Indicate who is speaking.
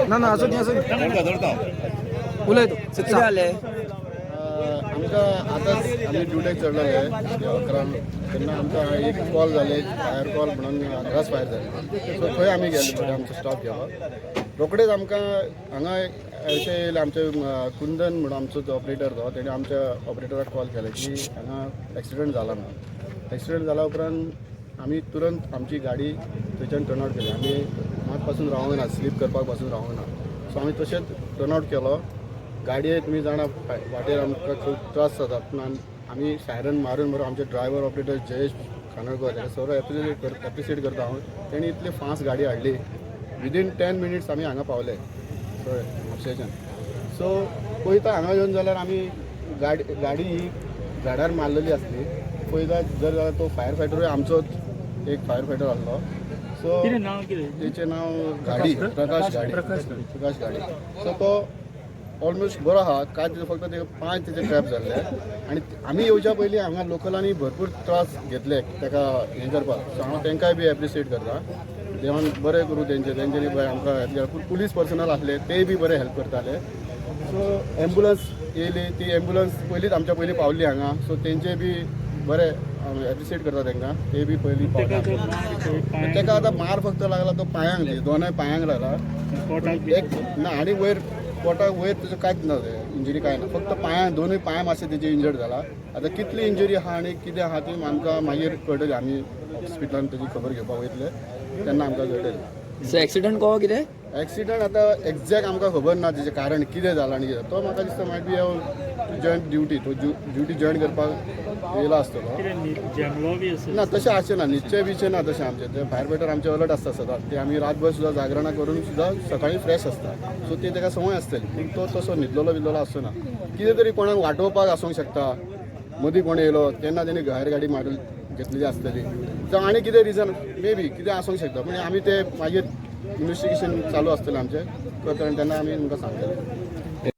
Speaker 1: ना ना असं नाही असं बोलाय
Speaker 2: आमकां आतांच आमी ड्युटेक चडलेले 11 तेन्ना आमकां एक कॉल जाले फायर कॉल म्हणून ग्रास फायर जाले सो थंय आमी गेले थोडे आमचो स्टॉप गेलो रोखडेच आमकां हांगा अशें येयले आमचे कुंदन म्हणून आमचो जो ऑपरेटर तो तेणे आमच्या ऑपरेटराक कॉल केलो की हांगा एक्सिडंट जाला म्हणून एक्सिडंट जाला उपरांत आमी तुरंत आमची गाडी थंयच्यान टर्न आवट केली आमी मात पासून रावूंक ना स्लीप करपाक पासून रावूंक ना सो आमी तशेंच टर्न आवट केलो गाडये तुमी जाणा वाटेर आमकां खूब त्रास जाता पूण आमी सायरन मारून बरो आमचे ड्रायव्हर ऑपरेटर जयेश खानोळकर ताका सगळो एप्रिशिएट करता हांव तेणी इतली फास्ट गाडी हाडली विदीन 10 मिनिट्स आमी हांगा पावले सो म्हापशेच्यान सो पळयता हांगा येवन जाल्यार आमी गाडी ही झाडार मारलेली आसली पळयता जर जाल्यार तो फायर फायटरूय आमचोच एक फायर फायटर आसलो सो तेचें नांव गाडी प्रकाश गाडी सो तो ऑलमोस्ट बरो आहा काय तिजो फक्त ते 5 तेजे ट्रॅप जाल्ले आनी आमी येवच्या पयलीं हांगा लोकलांनी भरपूर त्रास घेतले ताका हें करपाक सो हांव तांकांय बी एप्रिशिएट करता देवान बरें करूं तेंच्यांनी पळय आमकां हेल्प केलें पुलीस पर्सनल आसले तेय बी बरे हेल्प करताले सो एम्बुलन्स येयली ती एम्बुलन्स पयलींच आमच्या पयलीं पावल्ली हांगा सो तेंचे बी बरें एप्रिशिएट करता तांकां ते बी पयलीं पावले ताका आतां मार फक्त लागला तो पांयांक न्ही दोनूय पांयांक लागला एक ना आनी वयर पोटाक वयर तुजो कांयच ना इंजरी कांय ना फक्त पांयां दोनूय पांय मातशे तेजे इंजर्ड जाला आतां कितली इंजरी आहा आनी कितें आहा ती आमकां मागीर कळटली आमी हॉस्पिटलान तेजी खबर घेवपाक वयतले तेन्ना आमकां कळटलें
Speaker 1: सो एक्सिडंट कहो कितें
Speaker 2: एक्सिडंट आतां एक्झॅक्ट आमकां खबर ना तेजें कारण कितें जालां आनी कितें तो म्हाका दिसता मायट बी जॉयन ड्युटी तो ड्युटी जॉयन करपाक येयलो आसतलो ना तशें आसचें ना निश्चय बिचें ना तशें आमचें ते फायर फायटर आमचे अलर्ट आसता सदांच ते आमी रातभर सुद्दां जागरणां करून सुद्दां सकाळीं फ्रेश आसता सो ती ताका संवय आसतली पूण तो तसो न्हिदलेलो बिदलेलो आसना कितें तरी कोणाक वाटोवपाक आसूंक शकता मदीं कोण येयलो तेन्ना तेणी भायर गाडी मारून घेतलेली आसतली जावं आनी कितें रिजन मे बी कितें आसूंक शकता पूण आमी ते मागीर इन्वेस्टिगेशन चालू आसतलें आमचें करता तेन्ना आमी तुमकां सांगतले